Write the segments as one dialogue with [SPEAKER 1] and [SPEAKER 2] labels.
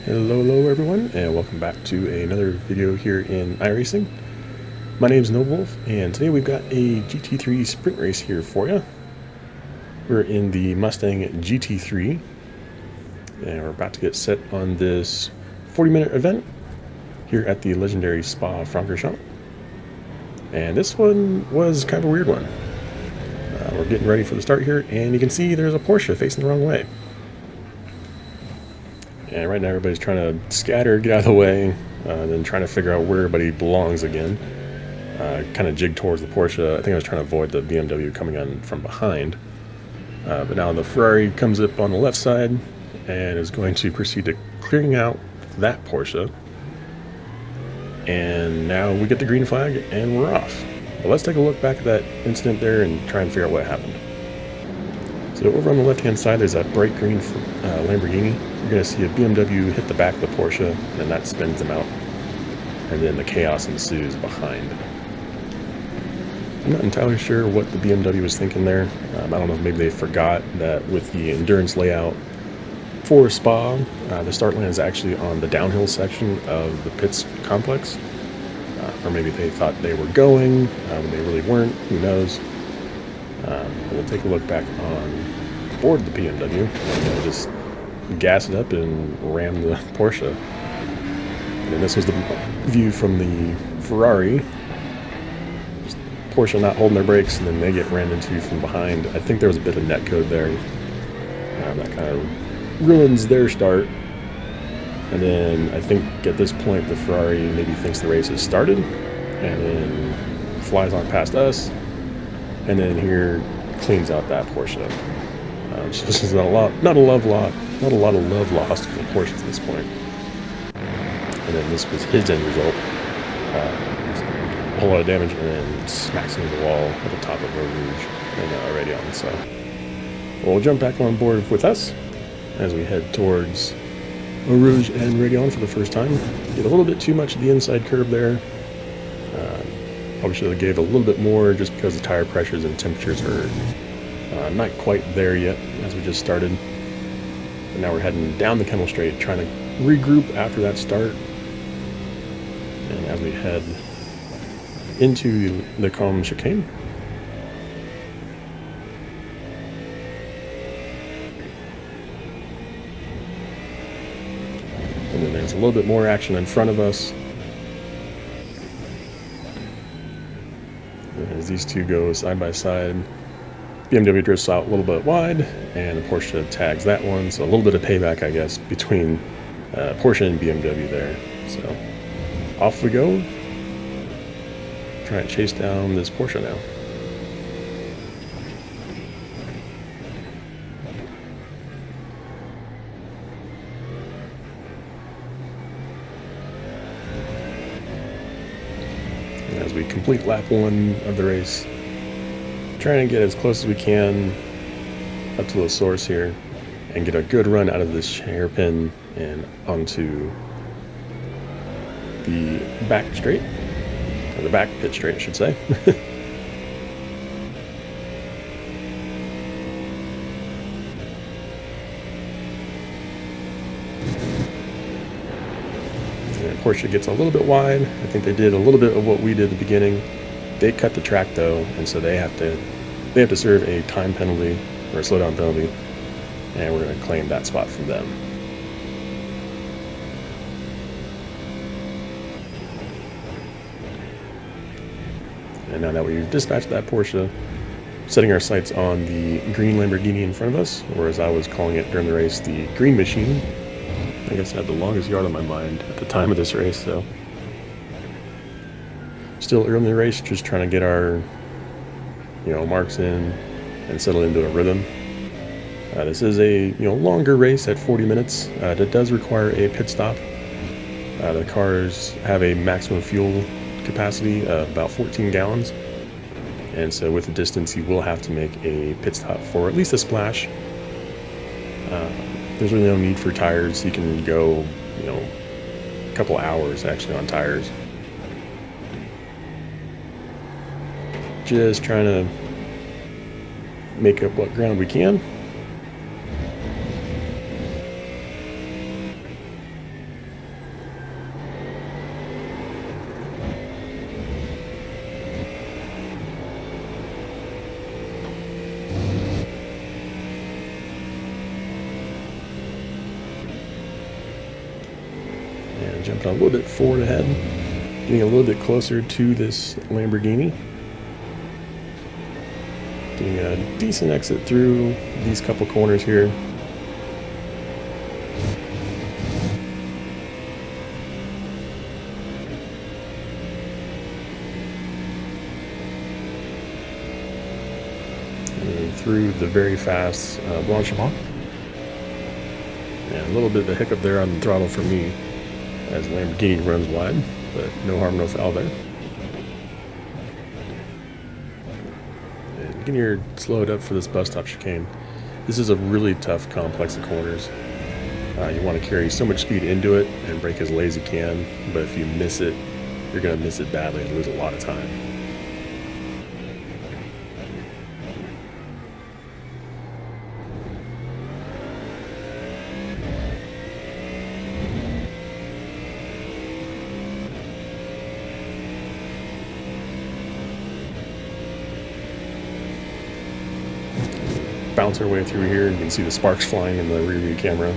[SPEAKER 1] Hello everyone, and welcome back to another video here in iRacing. My name is Nobulf, and today we've got a GT3 sprint race here for you. We're in the Mustang GT3, and we're about to get set on this 40-minute event here at the legendary Spa-Francorchamps. And this one was kind of a weird one. We're getting ready for the start here, and you can see there's a Porsche facing the wrong way. And right now everybody's trying to scatter, get out of the way, then trying to figure out where everybody belongs again. Kind of jig towards the Porsche. I think I was trying to avoid the BMW coming on from behind. But now the Ferrari comes up on the left side and is going to proceed to clearing out that Porsche. And now we get the green flag and we're off. But let's take a look back at that incident there and try and figure out what happened. So over on the left-hand side, there's that bright green Lamborghini. You're going to see a BMW hit the back of the Porsche, and that spins them out. And then the chaos ensues behind. I'm not entirely sure what the BMW was thinking there. I don't know if maybe they forgot that with the endurance layout for Spa, the start line is actually on the downhill section of the pits complex. Or maybe they thought they were going when they really weren't. Who knows? We'll take a look back on board the BMW and just gas it up and ram the Porsche. And then this was the view from the Ferrari. Just Porsche not holding their brakes, and then they get rammed into from behind. I think there was a bit of netcode there. That kind of ruins their start. And then I think at this point the Ferrari maybe thinks the race has started, and then flies on past us. And then here cleans out that Porsche. So this is not a lot of love lost for Porsche at this point. And then this was his end result. A whole lot of damage, and then smacks into the wall at the top of Eau Rouge and Radion. So we'll jump back on board with us as we head towards Eau Rouge and Radion for the first time. Get a little bit too much of the inside curve there. Probably should have gave a little bit more just because the tire pressures and temperatures are not quite there yet as we just started. And now we're heading down the Kemmel Straight, trying to regroup after that start. And as we head into the Combe chicane. And then there's a little bit more action in front of us. As these two go side by side, BMW drifts out a little bit wide, and the Porsche tags that one. So a little bit of payback, I guess, between Porsche and BMW there. So off we go. Try and chase down this Porsche now. As we complete lap 1 of the race, trying to get as close as we can up to the source here and get a good run out of this hairpin and onto the back straight, or the back pit straight I should say. Porsche gets a little bit wide. I think they did a little bit of what we did at the beginning. They cut the track though, and so they have to serve a time penalty or a slowdown penalty, and we're going to claim that spot from them. And now that we've dispatched that Porsche, setting our sights on the green Lamborghini in front of us, or as I was calling it during the race, the green machine. I guess I had the longest yard on my mind at the time of this race, so. Still early in the race, just trying to get our, marks in and settle into a rhythm. This is a, longer race at 40 minutes. That does require a pit stop. The cars have a maximum fuel capacity of about 14 gallons. And so with the distance, you will have to make a pit stop for at least a splash. There's really no need for tires. You can go, a couple hours actually on tires. Just trying to make up what ground we can. jumping a little bit forward ahead, getting a little bit closer to this Lamborghini. Getting a decent exit through these couple corners here. And through the very fast Blanchiment. And a little bit of a hiccup there on the throttle for me as Lamborghini runs wide, but no harm, no foul there. And getting your slowed up for this bus stop chicane. This is a really tough complex of corners. You want to carry so much speed into it and brake as late as you can, but if you miss it, you're going to miss it badly and lose a lot of time. Bounce our way through here, and you can see the sparks flying in the rear view camera.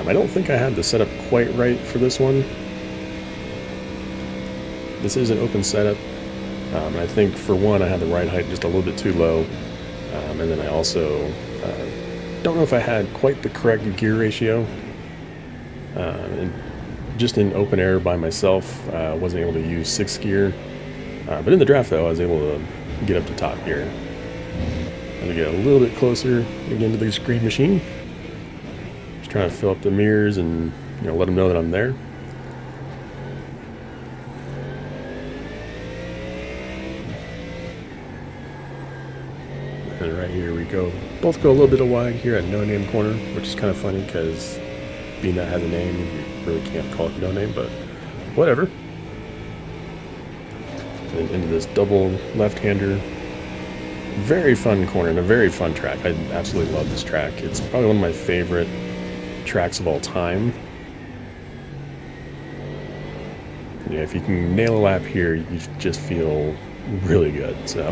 [SPEAKER 1] I don't think I had the setup quite right for this one. This is an open setup. I think for one I had the ride height just a little bit too low, and then I also don't know if I had quite the correct gear ratio. And just in open air by myself, I wasn't able to use 6th gear, but in the draft though I was able to get up to top gear. And to get a little bit closer again to this green machine. Just trying to fill up the mirrors and let them know that I'm there. And right here we go. Both go a little bit of wide here at No Name Corner, which is kind of funny because being that has a name, you really can't call it No Name, but whatever. And into this double left-hander. Very fun corner and a very fun track. I absolutely love this track. It's probably one of my favorite tracks of all time. Yeah, if you can nail a lap here, you just feel really good. So,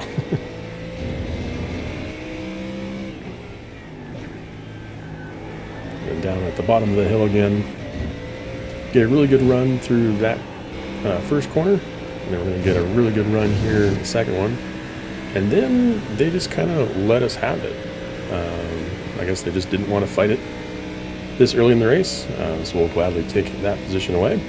[SPEAKER 1] and down at the bottom of the hill again, get a really good run through that first corner, and then we're going to get a really good run here in the second one. And then they just kind of let us have it. I guess they just didn't want to fight it this early in the race, so we'll gladly take that position away.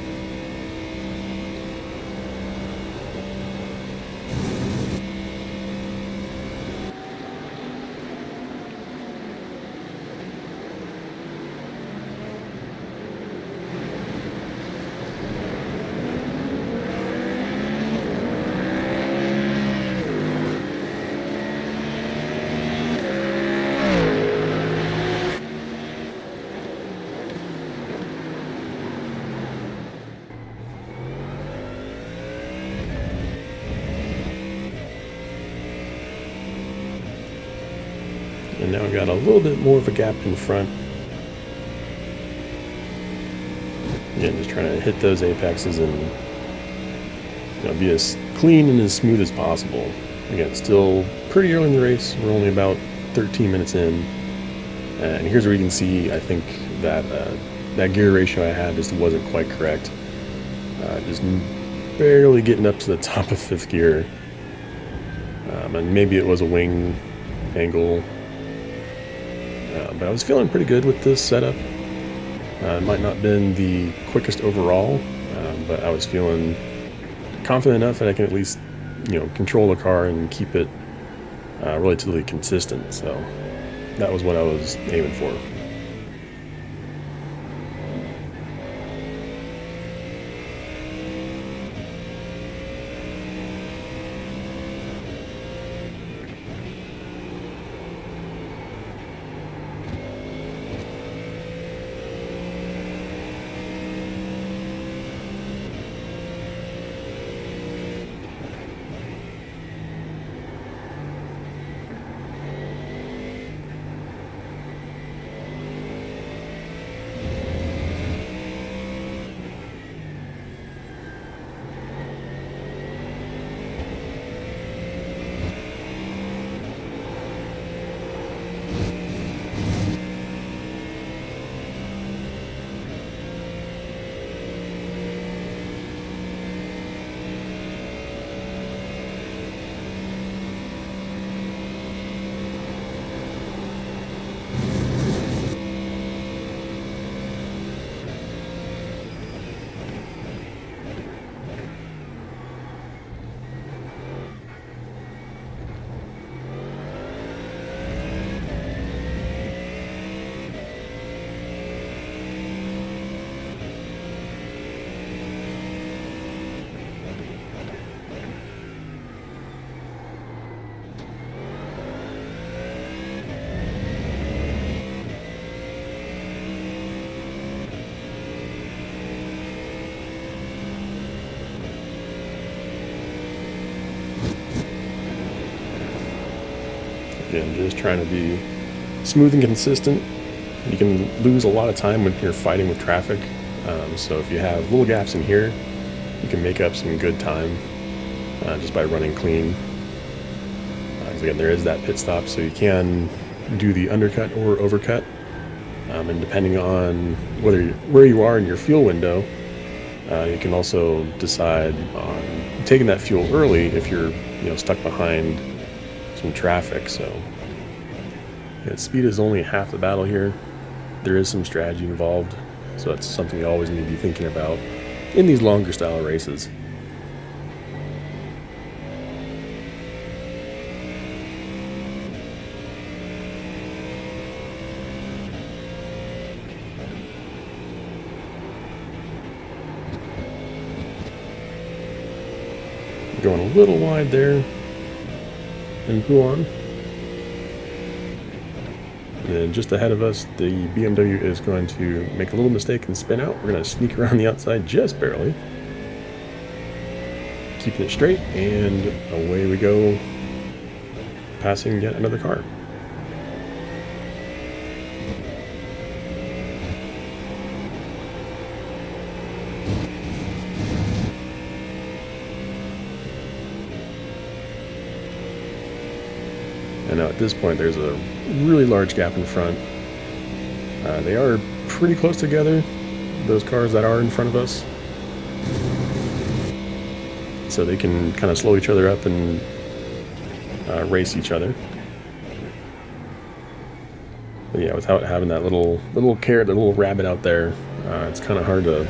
[SPEAKER 1] And now we've got a little bit more of a gap in front. Again, just trying to hit those apexes and be as clean and as smooth as possible. Again, still pretty early in the race. We're only about 13 minutes in. And here's where you can see, I think, that that gear ratio I had just wasn't quite correct. Just barely getting up to the top of 5th gear. And maybe it was a wing angle. But I was feeling pretty good with this setup. It might not have been the quickest overall, but I was feeling confident enough that I can at least, control the car and keep it relatively consistent. So that was what I was aiming for. Again, just trying to be smooth and consistent. You can lose a lot of time when you're fighting with traffic. So if you have little gaps in here, you can make up some good time just by running clean. 'Cause again, there is that pit stop, so you can do the undercut or overcut. And depending on where you are in your fuel window, you can also decide on taking that fuel early if you're stuck behind some traffic. So yeah, speed is only half the battle here. There is some strategy involved, so that's something you always need to be thinking about in these longer style races. Going a little wide there and Huan. And then just ahead of us, the BMW is going to make a little mistake and spin out. We're going to sneak around the outside just barely. Keeping it straight, and away we go, passing yet another car. And now at this point, there's a really large gap in front. They are pretty close together, those cars that are in front of us. So they can kind of slow each other up and race each other. But yeah, without having that little carrot, that little rabbit out there, it's kind of hard to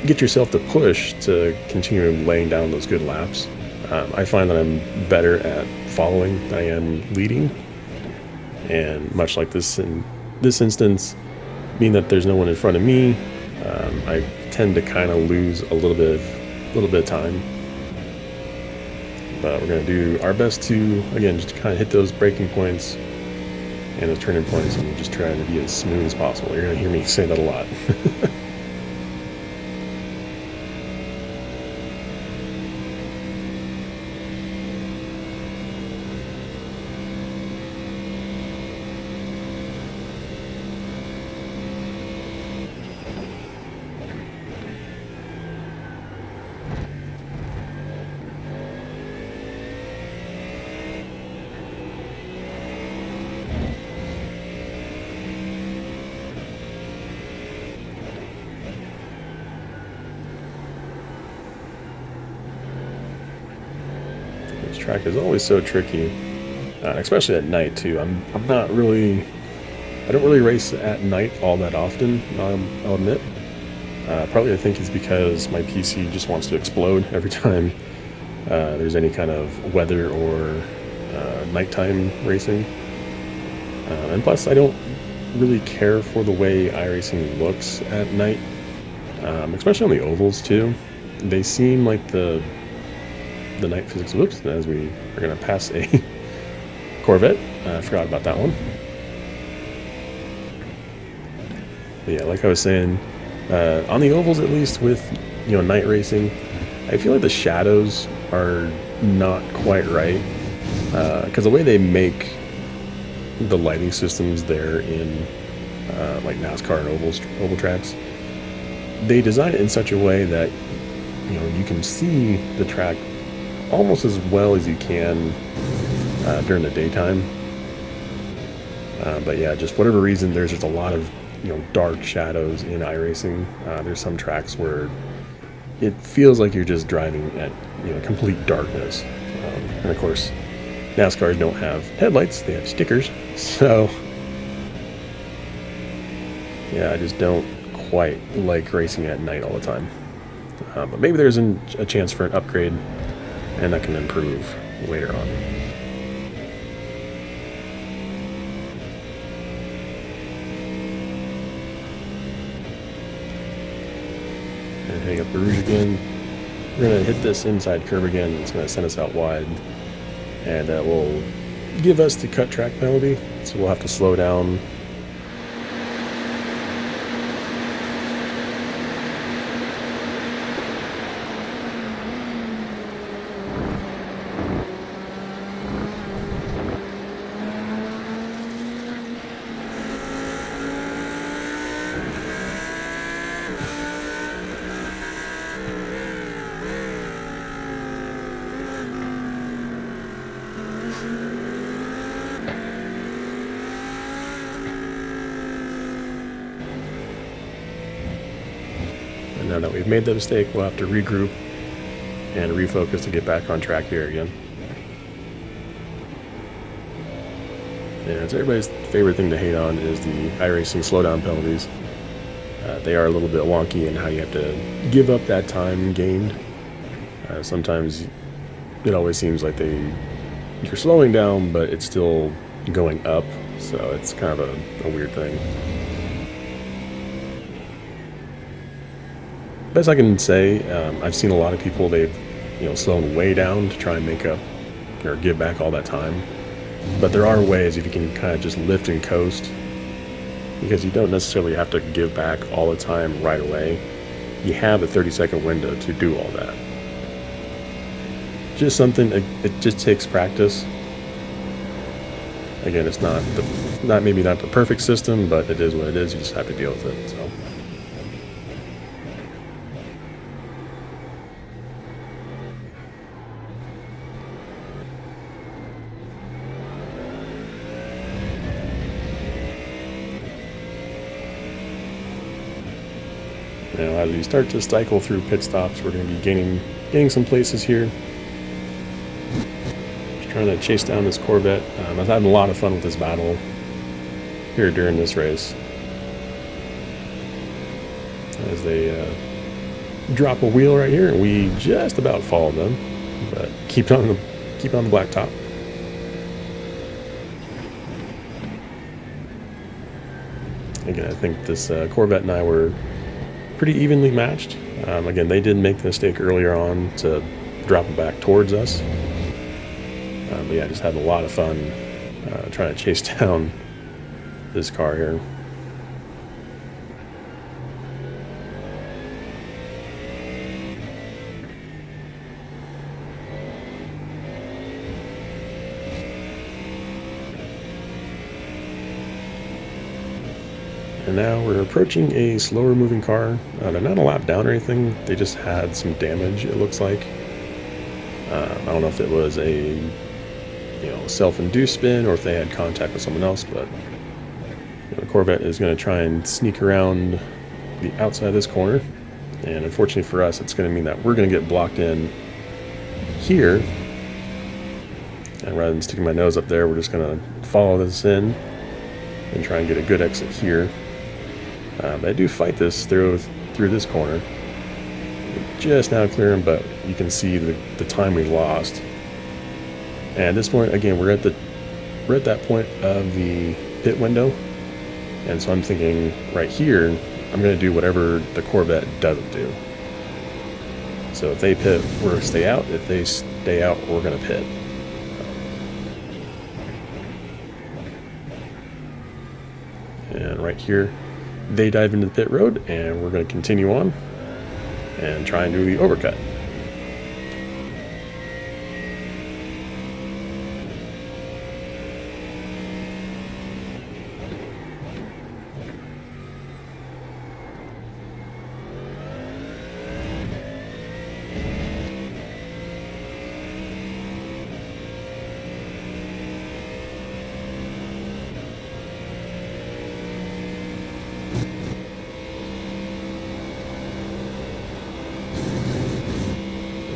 [SPEAKER 1] get yourself to push to continue laying down those good laps. I find that I'm better at following than I am leading, and much like this in this instance, being that there's no one in front of me, I tend to kind of lose a little bit of time. But we're going to do our best to, again, just kind of hit those braking points and those turning points, and just try to be as smooth as possible. You're going to hear me say that a lot. This track is always so tricky, especially at night too. I don't really race at night all that often. I'll admit. Partly I think it's because my PC just wants to explode every time there's any kind of weather or nighttime racing. And plus, I don't really care for the way iRacing looks at night, especially on the ovals too. They seem like the night physics. Whoops! As we are going to pass a Corvette, I forgot about that one. But yeah, like I was saying, on the ovals, at least with night racing, I feel like the shadows are not quite right, because the way they make the lighting systems there in like NASCAR and oval tracks, they design it in such a way that you can see the track almost as well as you can during the daytime. But yeah, just whatever reason, there's just a lot of dark shadows in iRacing. There's some tracks where it feels like you're just driving at complete darkness. And of course, NASCARs don't have headlights; they have stickers. So yeah, I just don't quite like racing at night all the time. But maybe there's a chance for an upgrade, and that can improve later on. And heading up Eau Rouge again. We're going to hit this inside curve again. It's going to send us out wide, and that will give us the cut track penalty, so we'll have to slow down. now that we've made the mistake, we'll have to regroup and refocus to get back on track here again. Yeah, it's everybody's favorite thing to hate on is the iRacing slowdown penalties. They are a little bit wonky in how you have to give up that time gained. Sometimes it always seems like you're slowing down, but it's still going up, so it's kind of a weird thing. Best I can say, I've seen a lot of people, they've slowed way down to try and make up or give back all that time. But there are ways if you can kind of just lift and coast, because you don't necessarily have to give back all the time right away. You have a 30-second window to do all that. Just something, it just takes practice. Again, it's maybe not the perfect system, but it is what it is. You just have to deal with it. So. Now, as we start to cycle through pit stops, we're going to be gaining some places here. Just trying to chase down this Corvette. I was having a lot of fun with this battle here during this race, as they drop a wheel right here, and we just about followed them, but keep on the black top. Again, I think this Corvette and I were pretty evenly matched. Again, they did make the mistake earlier on to drop it back towards us. But yeah, just had a lot of fun trying to chase down this car here. And now we're approaching a slower moving car. They're not a lap down or anything. They just had some damage, it looks like. I don't know if it was a self-induced spin or if they had contact with someone else, but the Corvette is going to try and sneak around the outside of this corner. And unfortunately for us, it's going to mean that we're going to get blocked in here. And rather than sticking my nose up there, we're just going to follow this in and try and get a good exit here. But I do fight this through this corner. We just now clearing, but you can see the time we lost. And at this point, again, we're at that point of the pit window, and so I'm thinking right here, I'm going to do whatever the Corvette doesn't do. So if they pit, we're going to stay out. If they stay out, we're going to pit. And right here, they dive into the pit road, and we're going to continue on and try and do the overcut.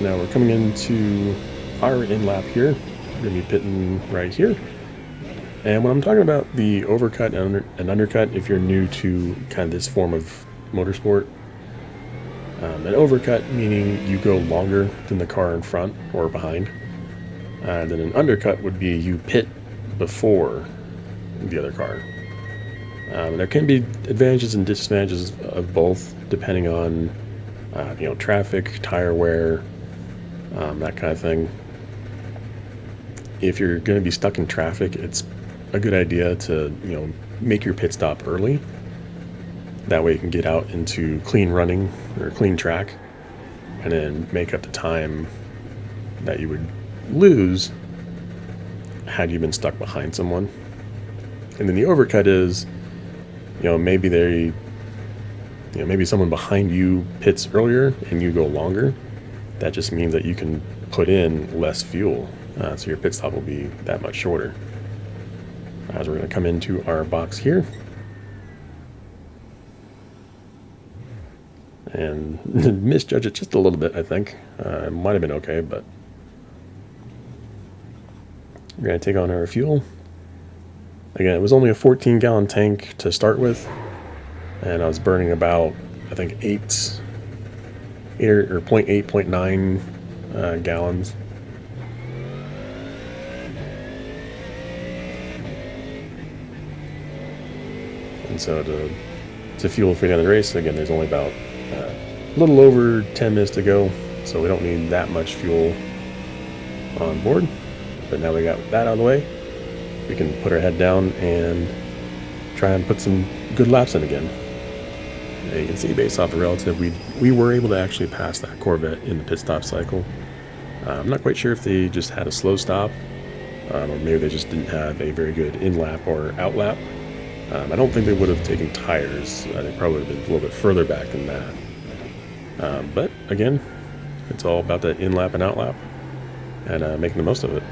[SPEAKER 1] Now we're coming into our in-lap here. We're going to be pitting right here. And when I'm talking about the overcut and undercut, if you're new to kind of this form of motorsport, an overcut meaning you go longer than the car in front or behind. Then an undercut would be you pit before the other car. There can be advantages and disadvantages of both, depending on traffic, tire wear, that kind of thing. If you're going to be stuck in traffic, it's a good idea to make your pit stop early. That way you can get out into clean running or clean track, and then make up the time that you would lose had you been stuck behind someone. And then the overcut is, maybe maybe someone behind you pits earlier and you go longer. That just means that you can put in less fuel, so your pit stop will be that much shorter. As we're going to come into our box here, and misjudge it just a little bit, I think. It might have been okay, but we're going to take on our fuel. Again, it was only a 14-gallon tank to start with, and I was burning about, I think, 8 or 0.8, 0.9 gallons. And so to fuel for the end of the race, again, there's only about a little over 10 minutes to go, so we don't need that much fuel on board. But now we got that out of the way, we can put our head down and try and put some good laps in again. You can see based off the relative, we were able to actually pass that Corvette in the pit stop cycle. I'm not quite sure if they just had a slow stop, or maybe they just didn't have a very good in-lap or out-lap. I don't think they would have taken tires. They probably would have been a little bit further back than that. But again, it's all about that in-lap and out-lap and making the most of it.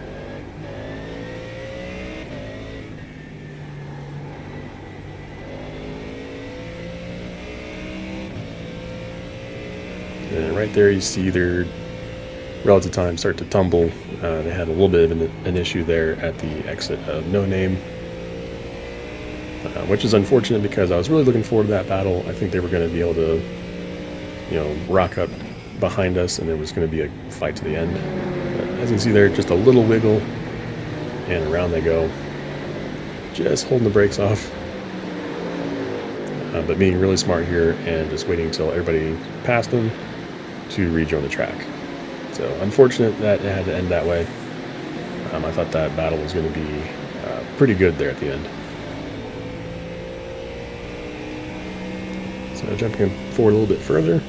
[SPEAKER 1] And right there you see their relative time start to tumble. They had a little bit of an issue there at the exit of No Name, which is unfortunate because I was really looking forward to that battle. I think they were going to be able to, rock up behind us, and there was going to be a fight to the end. But as you can see there, just a little wiggle, and around they go. Just holding the brakes off, but being really smart here and just waiting until everybody passed them to rejoin the track. So unfortunate that it had to end that way. I thought that battle was going to be pretty good there at the end. So jumping forward a little bit further,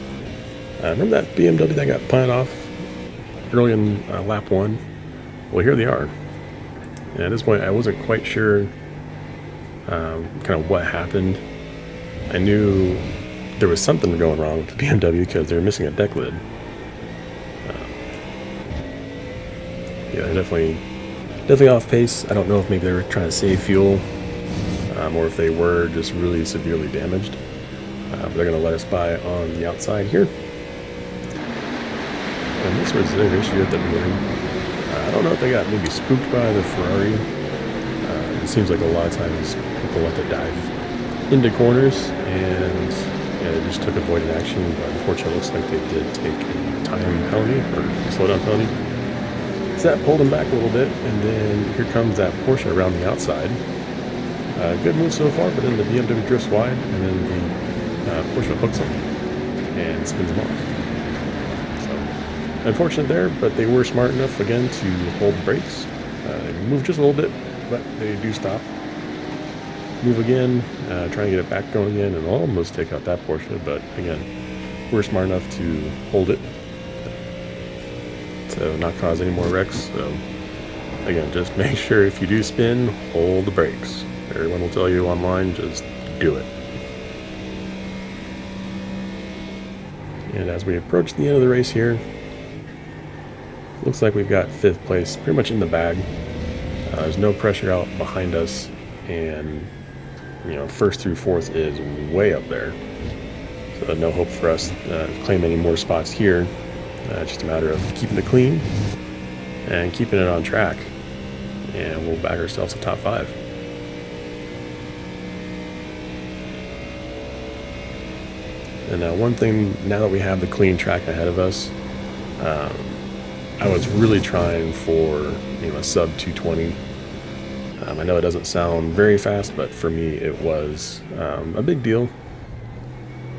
[SPEAKER 1] remember that BMW that got punted off early in lap 1? Well, here they are. And at this point, I wasn't quite sure kind of what happened. I knew there was something going wrong with the BMW because they're missing a deck lid. Yeah, they're definitely off pace. I don't know if maybe they were trying to save fuel, or if they were just really severely damaged. But they're going to let us by on the outside here. And this was their issue at the beginning. I don't know if they got maybe spooked by the Ferrari. It seems like a lot of times people like to dive into corners, and they just took avoidant action. But unfortunately, it looks like they did take a time penalty or a slowdown penalty. So that pulled them back a little bit, and then here comes that Porsche around the outside. Good move so far, but then the BMW drifts wide, and then the Porsche hooks them and spins them off. So unfortunate there, but they were smart enough again to hold the brakes. They move just a little bit, but they do stop. Move again, try and get it back going again, and almost take out that Porsche, but again, we're smart enough to hold it, so not cause any more wrecks. So again, just make sure if you do spin, hold the brakes. Everyone will tell you online, just do it. And as we approach the end of the race here, looks like we've got 5th place pretty much in the bag. There's no pressure out behind us, and 1st through 4th is way up there. So no hope for us to claim any more spots here. Just a matter of keeping it clean and keeping it on track, and we'll back ourselves a top 5. And one thing, now that we have the clean track ahead of us, I was really trying for a sub 220. I know it doesn't sound very fast, but for me it was a big deal.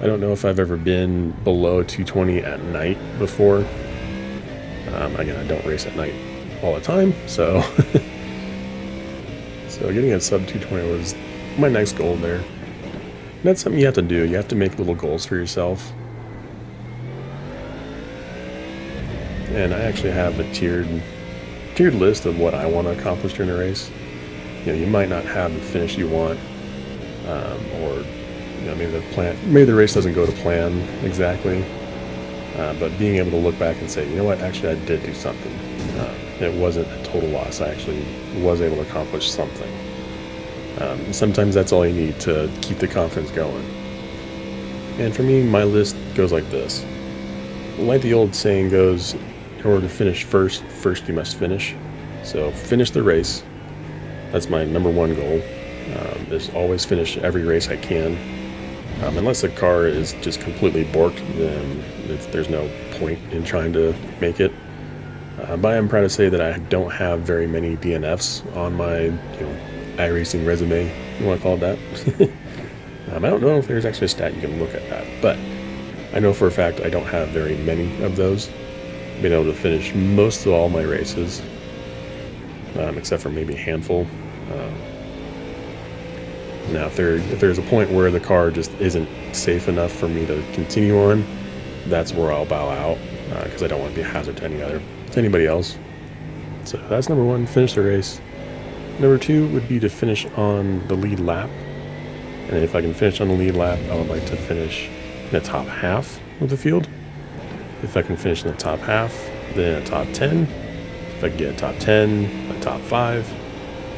[SPEAKER 1] I don't know if I've ever been below 220 at night before. Again, I don't race at night all the time, so so getting a sub 220 was my next goal there. And that's something you have to do. You have to make little goals for yourself. And I actually have a tiered list of what I want to accomplish during a race. You might not have the finish you want, or maybe the race doesn't go to plan exactly. But being able to look back and say, actually I did do something. It wasn't a total loss. I actually was able to accomplish something. Sometimes that's all you need to keep the confidence going. And for me, my list goes like this. Like the old saying goes, in order to finish first you must finish. So finish the race. That's my number one goal. Is always finish every race I can. Unless the car is just completely borked, then there's no point in trying to make it. But I am proud to say that I don't have very many DNFs on my iRacing resume, you want to call it that. I don't know if there's actually a stat you can look at that, but I know for a fact I don't have very many of those. I've been able to finish most of all my races, except for maybe a handful. Now, if there's a point where the car just isn't safe enough for me to continue on, that's where I'll bow out, because I don't want to be a hazard to anybody else. So that's number one, finish the race. Number two would be to finish on the lead lap. And if I can finish on the lead lap, I would like to finish in the top half of the field. If I can finish in the top half, then a top 10. If I can get a top 10, a top 5.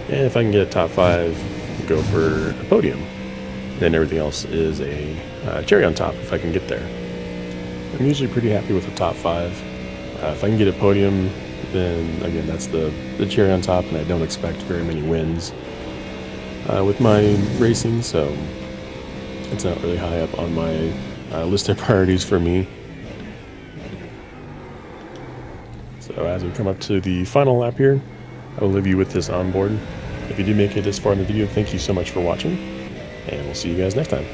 [SPEAKER 1] And if I can get a top 5, go for a podium. Then everything else is a cherry on top if I can get there. I'm usually pretty happy with the top 5. If I can get a podium, then again, that's the cherry on top, and I don't expect very many wins with my racing, so it's not really high up on my list of priorities for me. So as we come up to the final lap here, I will leave you with this onboard. If you did make it this far in the video, thank you so much for watching, and we'll see you guys next time.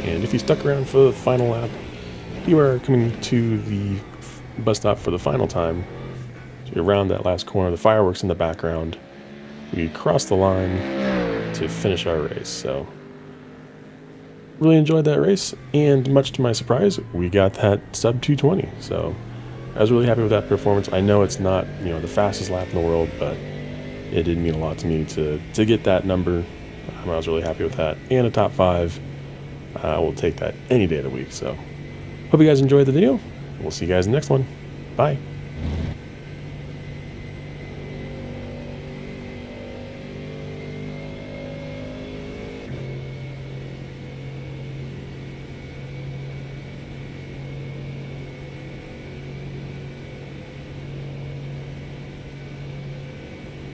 [SPEAKER 1] And if you stuck around for the final lap, you are coming to the bus stop for the final time. So you're around that last corner, the fireworks in the background. We crossed the line to finish our race. So really enjoyed that race, and much to my surprise, we got that sub 220. So I was really happy with that performance. I know it's not, the fastest lap in the world, but it did mean a lot to me to get that number. I was really happy with that, and a top 5. I will take that any day of the week. So hope you guys enjoyed the video. We'll see you guys in the next one. Bye.